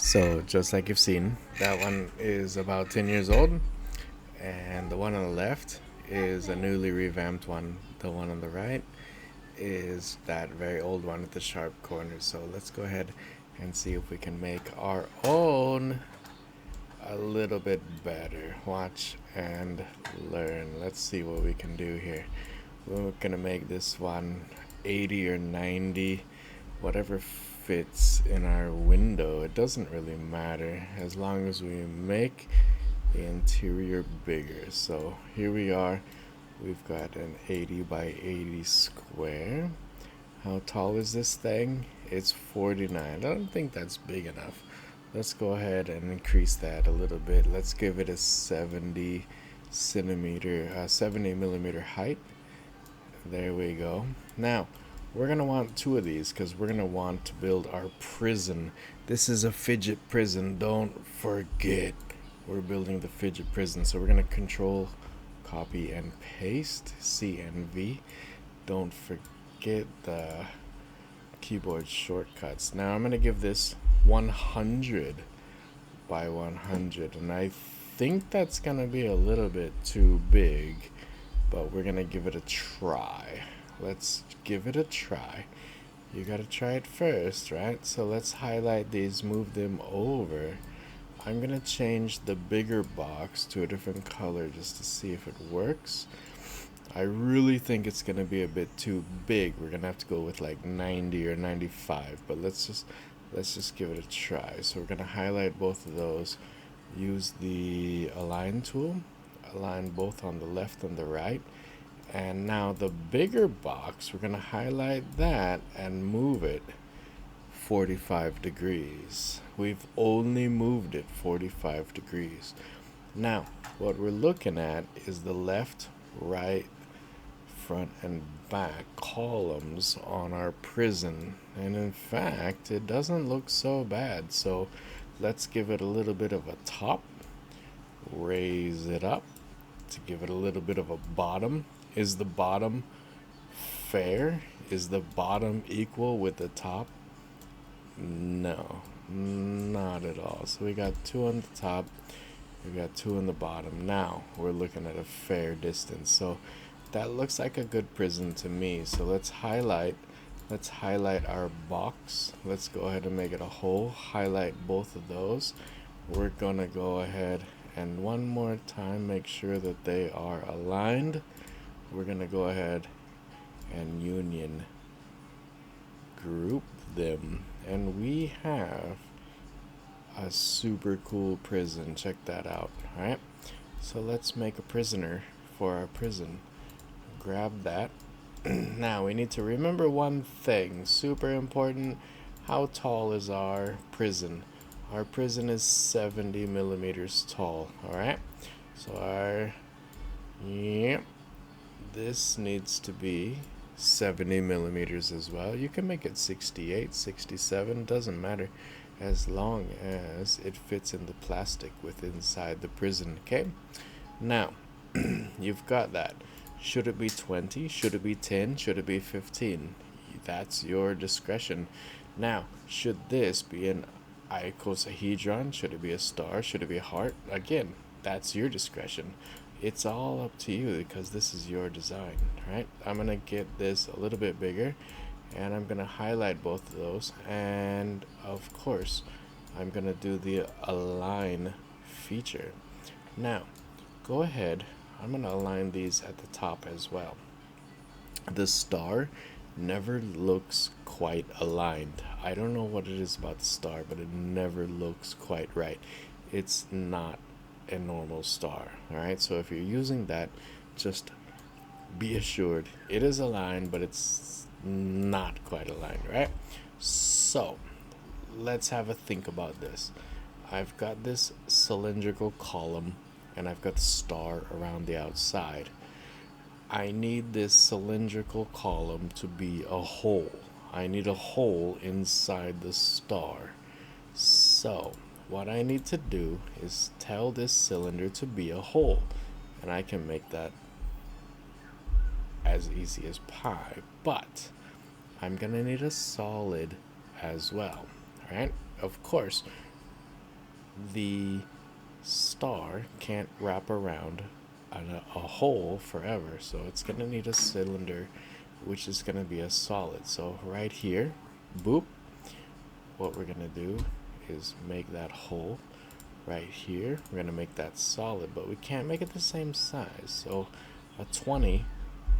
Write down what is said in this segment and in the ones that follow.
So just like you've seen, that one is about 10 years old, and the one on the left is a newly revamped one. The one on the right is that very old one with the sharp corners. So let's go ahead and see if we can make our own a little bit better. Watch and learn. Let's see what we can do here. We're gonna make this one 80 or 90, whatever fits in our window. It doesn't really matter as long as we make the interior bigger. So here we are. We've got an 80 by 80 square. How tall is this thing? It's 49. I don't think that's big enough. Let's go ahead and increase that a little bit. Let's give it a 70 millimeter height. There we go. Now, we're going to want two of these because we're going to want to build our prison. This is a fidget prison. Don't forget. We're building the fidget prison. So we're going to control, copy, and paste. C and V. Don't forget the keyboard shortcuts. Now I'm going to give this 100 by 100. And I think that's going to be a little bit too big, but we're going to give it a try. Let's give it a try. You got to try it first, right? So let's highlight these, move them over. I'm going to change the bigger box to a different color just to see if it works. I really think it's going to be a bit too big. We're going to have to go with like 90 or 95, but let's just give it a try. So we're going to highlight both of those. Use the align tool. Align both on the left and the right. And now the bigger box, we're going to highlight that and move it 45 degrees. We've only moved it 45 degrees. Now, what we're looking at is the left, right, front, and back columns on our prison. And in fact, it doesn't look so bad. So let's give it a little bit of a top. Raise it up to give it a little bit of a bottom. Is the bottom fair? Is the bottom equal with the top? No, not at all. So we got two on the top, we got two on the bottom. Now we're looking at a fair distance. So that looks like a good prison to me. So let's highlight our box. Let's go ahead and make it a whole. Highlight both of those. We're gonna go ahead and one more time make sure that they are aligned. We're gonna go ahead and union group them, and we have a super cool prison. Check that out. All right, so let's make a prisoner for our prison. Grab that. Now we need to remember one thing, super important. How tall is our prison? Our prison is 70 millimeters tall. All right, so this needs to be 70 millimeters as well. You can make it 68, 67, doesn't matter, as long as it fits in the plastic with inside the prison. Okay, now you've got that. Should it be 20? Should it be 10? Should it be 15? That's your discretion. Now, should this be an icosahedron? Should it be a star? Should it be a heart? Again, that's your discretion. It's all up to you because this is your design, right? I'm gonna get this a little bit bigger, and I'm gonna highlight both of those, and of course I'm gonna do the align feature. Now go ahead, I'm gonna align these at the top as well. The star never looks quite aligned. I don't know what it is about the star, but it never looks quite right. It's not a normal star. All right, so if you're using that, just be assured it is aligned, but it's not quite aligned, right? So let's have a think about this. I've got this cylindrical column and I've got the star around the outside. I need this cylindrical column to be a hole. I need a hole inside the star. So what I need to do is tell this cylinder to be a hole, and I can make that as easy as pie, but I'm gonna need a solid as well. Alright, of course, the star can't wrap around a hole forever, so it's gonna need a cylinder, which is gonna be a solid. So right here, boop, what we're gonna do is make that hole right here. We're gonna make that solid, but we can't make it the same size. So a 20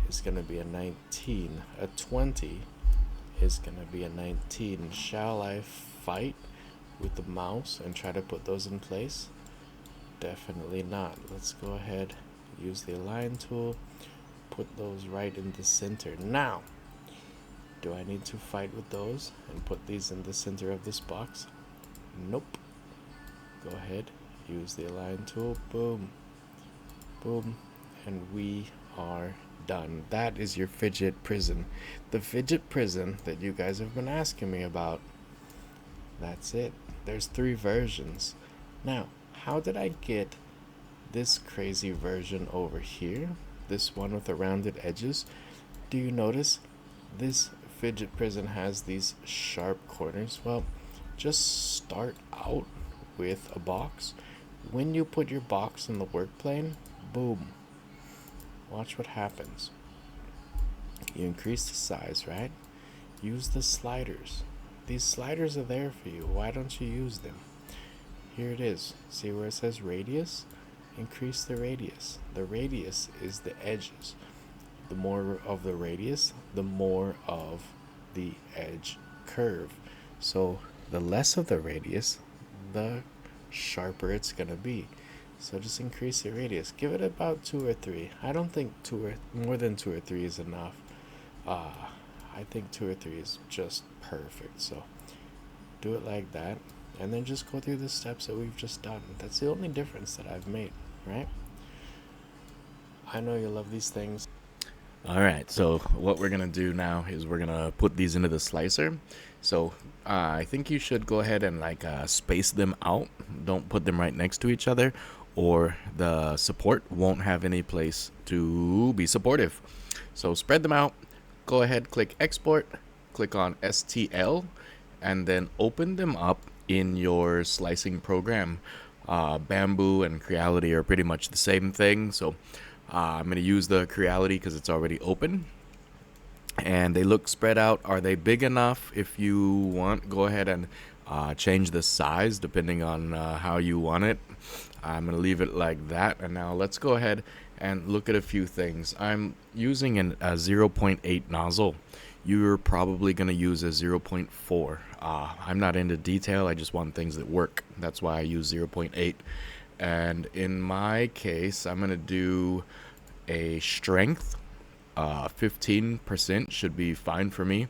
is gonna be a 19. A 20 is gonna be a 19. Shall I fight with the mouse and try to put those in place? Definitely not. Let's go ahead, use the align tool, put those right in the center. Now, do I need to fight with those and put these in the center of this box? Nope. Go ahead, use the align tool, boom, boom, and we are done. That is your fidget prison. The fidget prison that you guys have been asking me about. That's it. There's 3 versions. Now, how did I get this crazy version over here? This one with the rounded edges? Do you notice this fidget prison has these sharp corners? Well, just start out with a box. When you put your box in the work plane, boom. Watch what happens. You increase the size, right? Use the sliders. These sliders are there for you. Why don't you use them? Here it is. See where it says radius? Increase the radius. The radius is the edges. The more of the radius, the more of the edge curve. So the less of the radius, the sharper it's gonna be. So just increase the radius. Give it about 2 or 3. I don't think more than 2 or 3 is enough. I think 2 or 3 is just perfect. So do it like that, and then just go through the steps that we've just done. That's the only difference that I've made, right? I know you love these things. All right, so what we're gonna do now is we're gonna put these into the slicer. So I think you should go ahead and space them out. Don't put them right next to each other, or the support won't have any place to be supportive. So spread them out. Go ahead, click export, click on STL, and then open them up in your slicing program. Bamboo and Creality are pretty much the same thing, so I'm going to use the Creality because it's already open. And they look spread out. Are they big enough? If you want, go ahead and change the size depending on how you want it. I'm going to leave it like that. And now let's go ahead and look at a few things. I'm using a 0.8 nozzle. You're probably going to use a 0.4. I'm not into detail. I just want things that work. That's why I use 0.8. And in my case, I'm going to do a strength. 15% should be fine for me.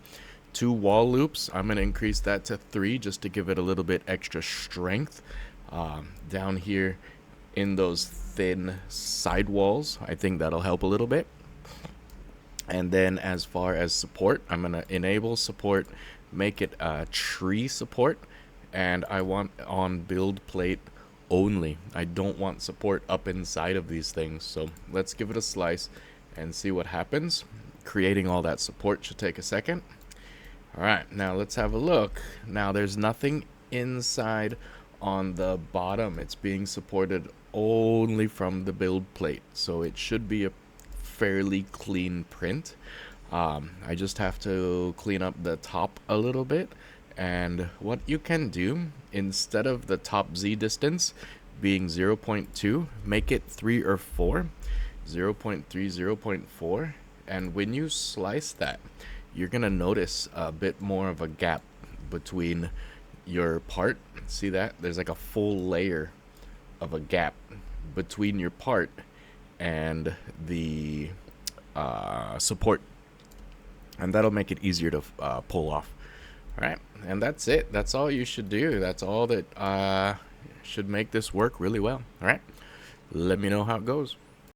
2 wall loops. I'm going to increase that to 3 just to give it a little bit extra strength. Down here in those thin side walls, I think that'll help a little bit. And then as far as support, I'm going to enable support, make it a tree support, and I want on build plate only. I don't want support up inside of these things. So let's give it a slice and see what happens. Creating all that support should take a second. All right, now let's have a look. Now there's nothing inside on the bottom. It's being supported only from the build plate, so it should be a fairly clean print. I just have to clean up the top a little bit, and what you can do, instead of the top Z distance being 0.2, make it 3 or 4, 0.3, 0.4, and when you slice that, you're gonna notice a bit more of a gap between your part. See that? There's like a full layer of a gap between your part and the support, and that'll make it easier to pull off. All right, and that's it. That's all you should do. That's all that should make this work really well. All right, let me know how it goes.